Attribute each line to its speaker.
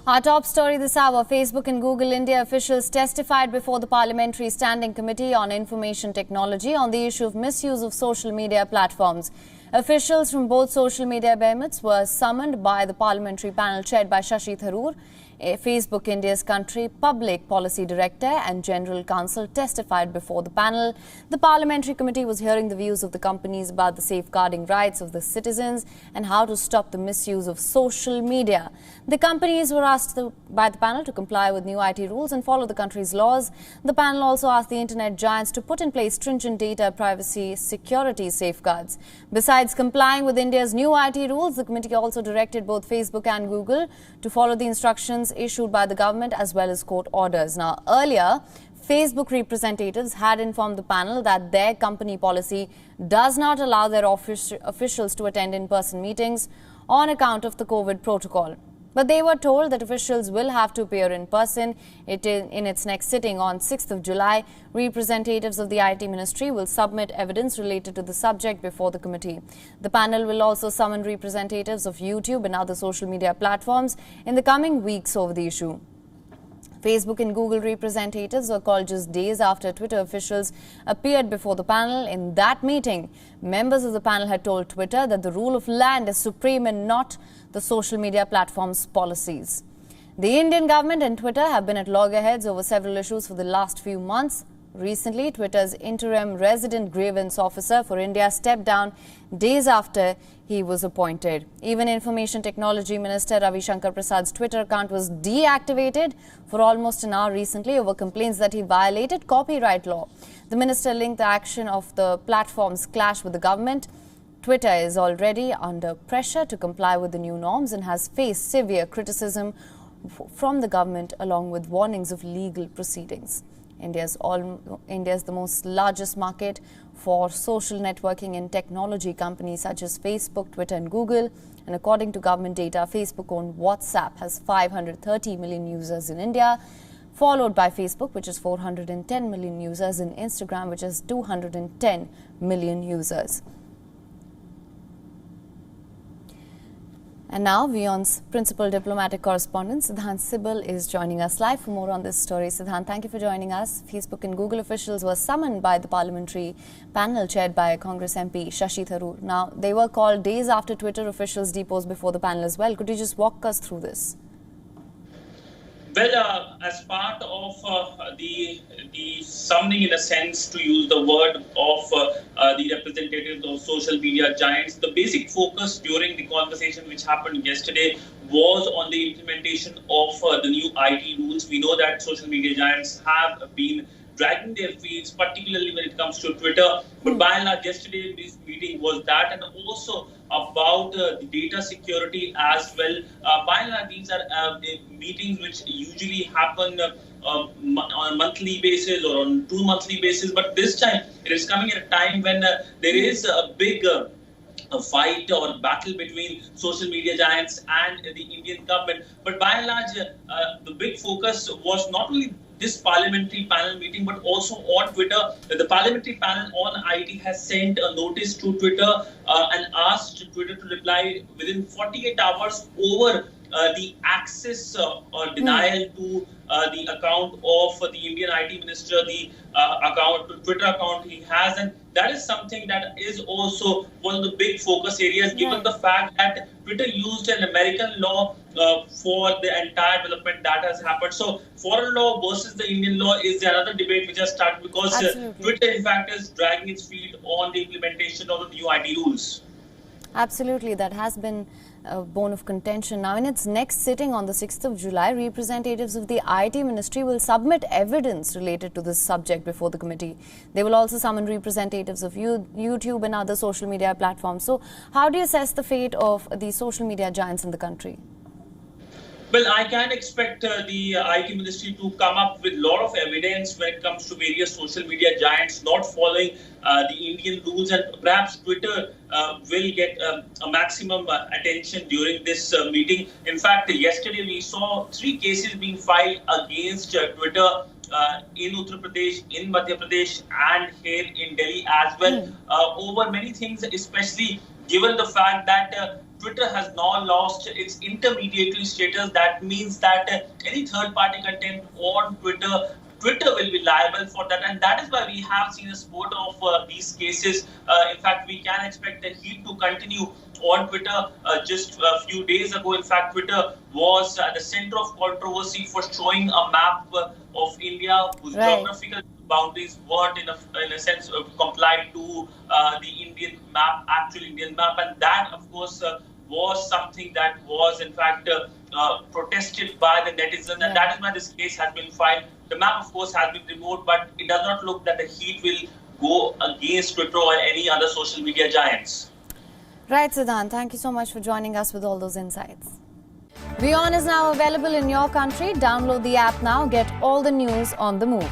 Speaker 1: Our top story this hour, Facebook and Google India officials testified before the Parliamentary Standing Committee on Information Technology on the issue of misuse of social media platforms. Officials from both social media behemoths were summoned by the parliamentary panel chaired by Shashi Tharoor. Facebook India's country public policy director and general counsel testified before the panel. The parliamentary committee was hearing the views of the companies about the safeguarding rights of the citizens and how to stop the misuse of social media. The companies were asked by the panel to comply with new IT rules and follow the country's laws. The panel also asked the internet giants to put in place stringent data privacy security safeguards. Besides complying with India's new IT rules, the committee also directed both Facebook and Google to follow the instructions issued by the government as well as court orders. Now, earlier, Facebook representatives had informed the panel that their company policy does not allow their officials to attend in-person meetings on account of the COVID protocol. But they were told that officials will have to appear in person. In its next sitting on 6th of July, representatives of the IT ministry will submit evidence related to the subject before the committee. The panel will also summon representatives of YouTube and other social media platforms in the coming weeks over the issue. Facebook and Google representatives were called just days after Twitter officials appeared before the panel. In that meeting, members of the panel had told Twitter that the rule of land is supreme and not the social media platform's policies. The Indian government and Twitter have been at loggerheads over several issues for the last few months. Recently, Twitter's interim resident grievance officer for India stepped down days after he was appointed. Even Information Technology Minister Ravi Shankar Prasad's Twitter account was deactivated for almost an hour recently over complaints that he violated copyright law. The minister linked the action of the platform's clash with the government. Twitter is already under pressure to comply with the new norms and has faced severe criticism from the government along with warnings of legal proceedings. India's the most largest market for social networking and technology companies such as Facebook, Twitter and Google. And according to government data, Facebook-owned WhatsApp has 530 million users in India, followed by Facebook, which is 410 million users, and Instagram, which is 210 million users. And now, WION's principal diplomatic correspondent, Siddhant Sibal, is joining us live for more on this story. Siddhant, thank you for joining us. Facebook and Google officials were summoned by the parliamentary panel chaired by Congress MP Shashi Tharoor. Now, they were called days after Twitter officials deposed before the panel as well. Could you just walk us through this?
Speaker 2: Well, as part of the summoning, in a sense, to use the word of the representatives of social media giants, the basic focus during the conversation which happened yesterday was on the implementation of the new IT rules. We know that social media giants have been dragging their feet, particularly when it comes to Twitter. But by and large, yesterday this meeting was that, and also about the data security as well. By and large, these are meetings which usually happen on a monthly basis or on 2 monthly basis. But this time, it is coming at a time when there is a big a fight or battle between social media giants and the Indian government. But by and large, the big focus was not only this parliamentary panel meeting, but also on Twitter. The parliamentary panel on IT has sent a notice to Twitter and asked Twitter to reply within 48 hours over the access or denial to the account of the Indian IT minister, the Twitter account he has. And that is something that is also one of the big focus areas, given the fact that Twitter used an American law for the entire development that has happened. So foreign law versus the Indian law is another debate which has started because Twitter, in fact, is dragging its feet on the implementation of the new IT rules.
Speaker 1: Absolutely, that has been a bone of contention. Now, in its next sitting on the 6th of July, representatives of the IT ministry will submit evidence related to this subject before the committee. They will also summon representatives of YouTube and other social media platforms. So, how do you assess the fate of the social media giants in the country?
Speaker 2: Well, I can expect the IT ministry to come up with a lot of evidence when it comes to various social media giants not following the Indian rules, and perhaps Twitter will get a maximum attention during this meeting. In fact, yesterday we saw 3 cases being filed against Twitter in Uttar Pradesh, in Madhya Pradesh, and here in Delhi as well, over many things, especially given the fact that Twitter has now lost its intermediary status. That means that any third-party content on Twitter will be liable for that, and that is why we have seen a spurt of these cases. In fact, we can expect the heat to continue on Twitter. Just a few days ago, in fact, Twitter was at the center of controversy for showing a map of India whose geographical boundaries weren't in a sense complied to the Indian map, actual Indian map, and that, of course, was something that was in fact protested by the netizens, and that is why this case has been filed. The map, of course, has been removed, but it does not look that the heat will go against Twitter or any other social media giants.
Speaker 1: Right, Siddhant. Thank you so much for joining us with all those insights. WION is now available in your country. Download the app now. Get all the news on the move.